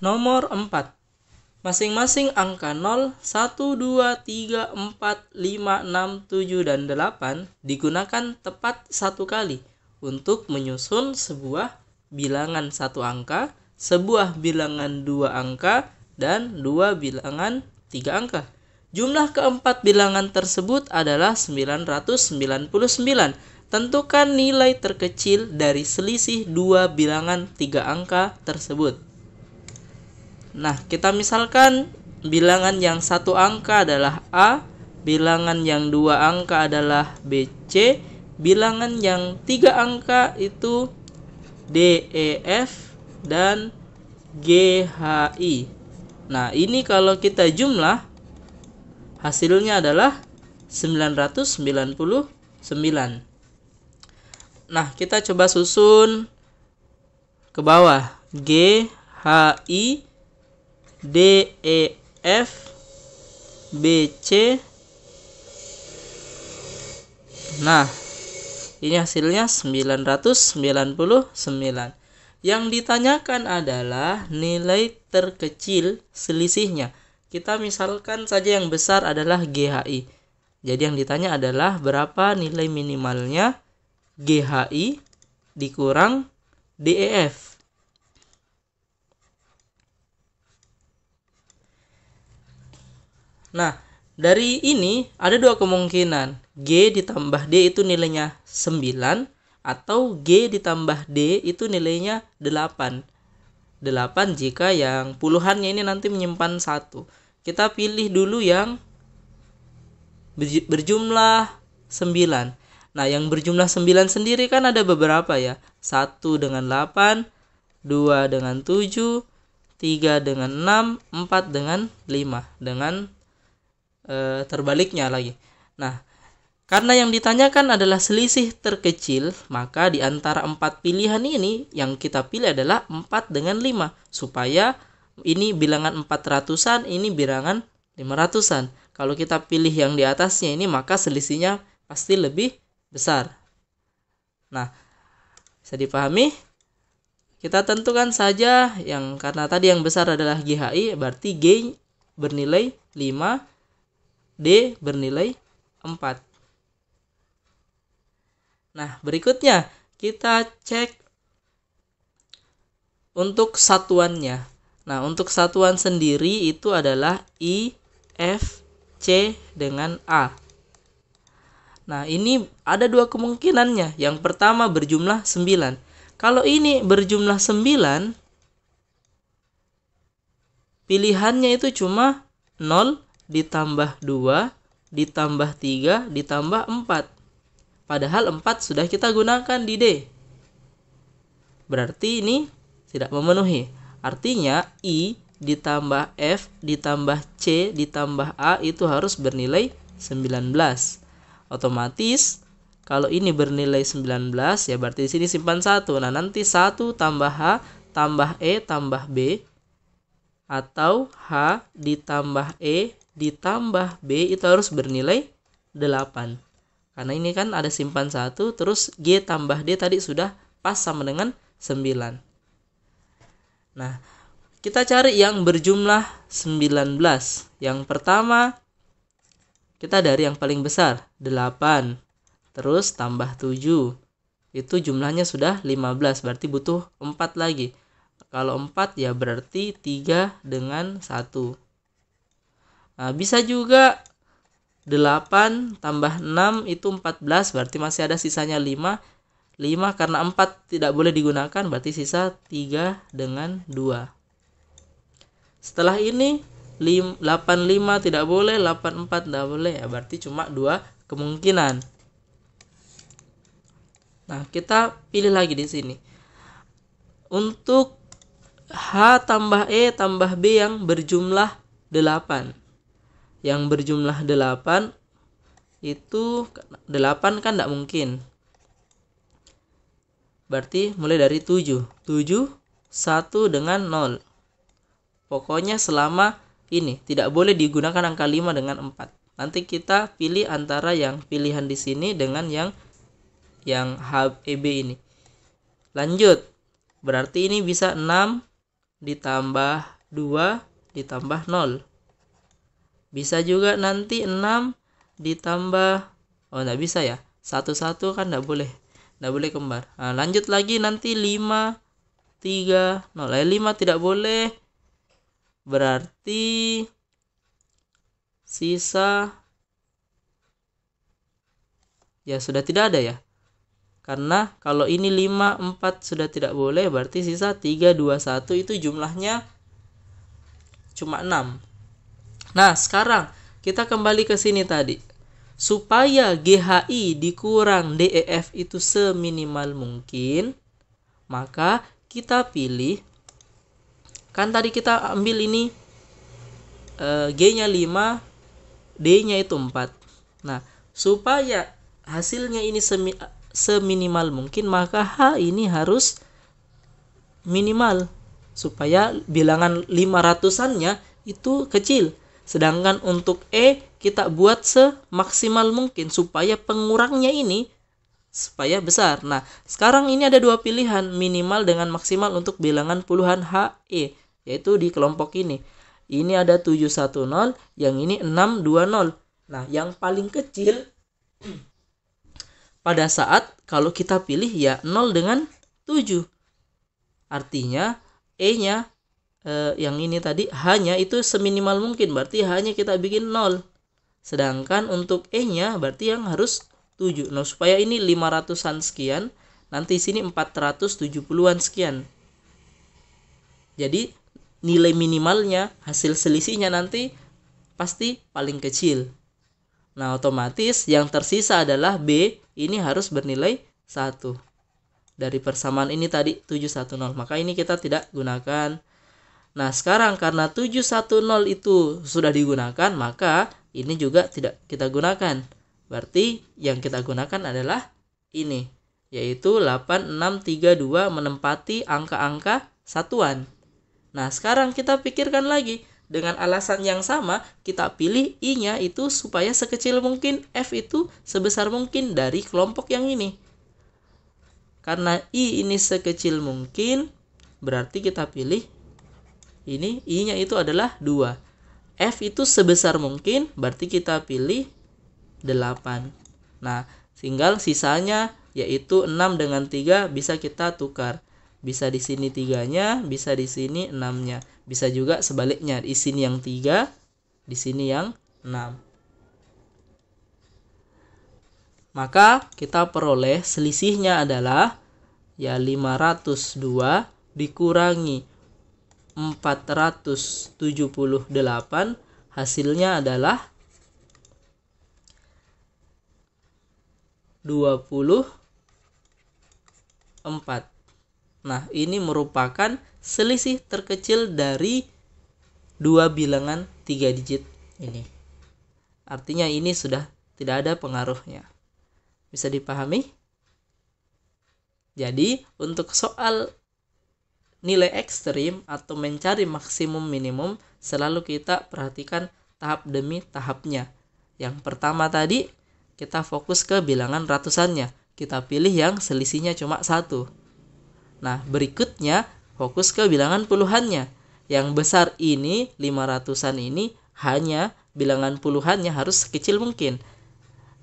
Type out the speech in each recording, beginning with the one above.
Nomor 4. Masing-masing angka 0, 1, 2, 3, 4, 5, 6, 7, dan 8 digunakan tepat satu kali untuk menyusun sebuah bilangan satu angka, sebuah bilangan dua angka, dan dua bilangan tiga angka. Jumlah keempat bilangan tersebut adalah 999. Tentukan nilai terkecil dari selisih dua bilangan tiga angka tersebut. Nah, kita misalkan bilangan yang satu angka adalah A, bilangan yang dua angka adalah BC, bilangan yang tiga angka itu DEF dan GHI. Nah, ini kalau kita jumlah, hasilnya adalah 999. Nah, kita coba susun ke bawah. GHI, DEF, BC. Nah, ini hasilnya 999. Yang ditanyakan adalah nilai terkecil selisihnya. Kita misalkan saja yang besar adalah GHI. Jadi yang ditanya adalah berapa nilai minimalnya GHI dikurang DEF. Nah, dari ini ada dua kemungkinan. G ditambah D itu nilainya 9 atau G ditambah D itu nilainya 8. 8 jika yang puluhannya ini nanti menyimpan 1. Kita pilih dulu yang berjumlah 9. Nah, yang berjumlah 9 sendiri kan ada beberapa ya. 1 dengan 8, 2 dengan 7, 3 dengan 6, 4 dengan 5. Dengan terbaliknya lagi. Nah, karena yang ditanyakan adalah selisih terkecil, maka di antara 4 pilihan ini yang kita pilih adalah 4 dengan 5, supaya ini bilangan 400-an, ini bilangan 500-an. Kalau kita pilih yang di atasnya ini, maka selisihnya pasti lebih besar. Nah, bisa dipahami? Kita tentukan saja yang, karena tadi yang besar adalah GHI, berarti G bernilai 5, D bernilai 4. Nah, berikutnya kita cek untuk satuannya. Nah, untuk satuan sendiri itu adalah I, F, C dengan A. Nah, ini ada dua kemungkinannya. Yang pertama berjumlah 9. Kalau ini berjumlah 9, pilihannya itu cuma 0 ditambah 2 ditambah 3 ditambah 4. Padahal 4 sudah kita gunakan di D. Berarti ini tidak memenuhi. Artinya I ditambah F ditambah C ditambah A itu harus bernilai 19. Otomatis kalau ini bernilai 19 ya berarti di sini simpan 1. Nah, nanti 1 tambah H tambah E tambah B atau H ditambah E ditambah B itu harus bernilai 8. Karena ini kan ada simpan 1, terus G tambah D tadi sudah pas sama dengan 9. Nah, kita cari yang berjumlah 19. Yang pertama, kita dari yang paling besar, 8. Terus tambah 7. Itu jumlahnya sudah 15, berarti butuh 4 lagi. Kalau 4 ya berarti 3 dengan 1. Nah, bisa juga 8 tambah 6 itu 14, berarti masih ada sisanya 5. 5 karena 4 tidak boleh digunakan, berarti sisa 3 dengan 2. Setelah ini 85 tidak boleh, 84 tidak boleh, ya berarti cuma 2 kemungkinan. Nah, kita pilih lagi di sini. Untuk H tambah E tambah B yang berjumlah 8. Yang berjumlah 8 itu 8 kan tidak mungkin. Berarti mulai dari 7. 7, 1 dengan 0. Pokoknya selama ini tidak boleh digunakan angka 5 dengan 4. Nanti kita pilih antara yang pilihan di sini dengan yang HEB ini. Lanjut. Berarti ini bisa 6 ditambah 2 ditambah 0. Bisa juga nanti 6 ditambah, oh enggak bisa ya, 1 kan enggak boleh kembar. Nah, lanjut lagi nanti 5 3 0. 5 tidak boleh, berarti sisa ya sudah tidak ada ya. Karena kalau ini 5 4 sudah tidak boleh, berarti sisa 3 2 1 itu jumlahnya cuma 6. Nah, sekarang kita kembali ke sini tadi. Supaya GHI dikurang DEF itu seminimal mungkin, maka kita pilih, kan tadi kita ambil ini G-nya 5, D-nya itu 4. Nah, supaya hasilnya ini seminimal mungkin, maka H ini harus minimal supaya bilangan 500-annya itu kecil. Sedangkan untuk E kita buat semaksimal mungkin supaya pengurangnya ini supaya besar. Nah, sekarang ini ada dua pilihan, minimal dengan maksimal untuk bilangan puluhan HE, yaitu di kelompok ini. Ini ada 710, yang ini 620. Nah, yang paling kecil pada saat kalau kita pilih ya 0 dengan 7. Artinya E-nya yang ini tadi hanya itu seminimal mungkin, berarti hanya kita bikin 0. Sedangkan untuk E-nya berarti yang harus 7. Nah, supaya ini 500-an sekian, nanti sini 470-an sekian. Jadi nilai minimalnya, hasil selisihnya nanti pasti paling kecil. Nah, otomatis yang tersisa adalah B, ini harus bernilai 1. Dari persamaan ini tadi 710, maka ini kita tidak gunakan. Nah, sekarang karena 710 itu sudah digunakan, maka ini juga tidak kita gunakan. Berarti yang kita gunakan adalah ini, yaitu 8632 menempati angka-angka satuan. Nah, sekarang kita pikirkan lagi. Dengan alasan yang sama, kita pilih I-nya itu supaya sekecil mungkin, F itu sebesar mungkin dari kelompok yang ini. Karena I ini sekecil mungkin, berarti kita pilih ini, I-nya itu adalah 2. F itu sebesar mungkin, berarti kita pilih 8. Nah, tinggal sisanya yaitu 6 dengan 3 bisa kita tukar. Bisa di sini 3-nya, bisa di sini 6-nya. Bisa juga sebaliknya, di sini yang 3, di sini yang 6. Maka kita peroleh selisihnya adalah ya 502 dikurangi 478, hasilnya adalah 24. Nah, ini merupakan selisih terkecil dari dua bilangan 3 digit ini. Artinya ini sudah tidak ada pengaruhnya. Bisa dipahami? Jadi, untuk soal nilai ekstrim atau mencari maksimum minimum, selalu kita perhatikan tahap demi tahapnya. Yang pertama tadi, kita fokus ke bilangan ratusannya. Kita pilih yang selisihnya cuma 1. Nah, berikutnya fokus ke bilangan puluhannya. Yang besar ini, 500-an ini, hanya bilangan puluhannya harus sekecil mungkin.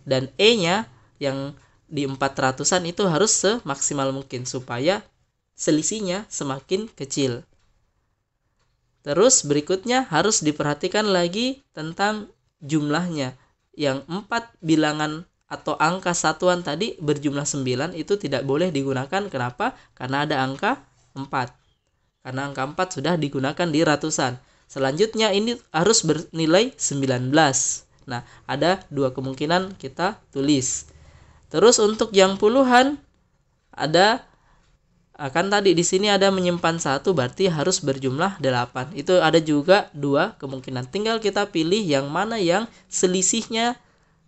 Dan E-nya yang di 400-an itu harus semaksimal mungkin supaya selisihnya semakin kecil. Terus berikutnya harus diperhatikan lagi tentang jumlahnya. Yang 4 bilangan atau angka satuan tadi berjumlah 9 itu tidak boleh digunakan. Kenapa? Karena ada angka 4. Karena angka 4 sudah digunakan di ratusan. Selanjutnya ini harus bernilai 19. Nah, ada dua kemungkinan kita tulis. Terus untuk yang puluhan ada akan tadi di sini ada menyimpan 1, berarti harus berjumlah 8. Itu ada juga dua kemungkinan. Tinggal kita pilih yang mana yang selisihnya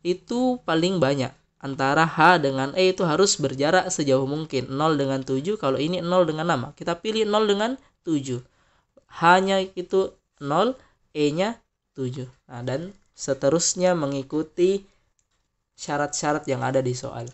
itu paling banyak. Antara H dengan E itu harus berjarak sejauh mungkin. 0 dengan 7, kalau ini 0 dengan 6. Kita pilih 0 dengan 7. H-nya itu 0, E-nya 7. Nah, dan seterusnya mengikuti syarat-syarat yang ada di soal.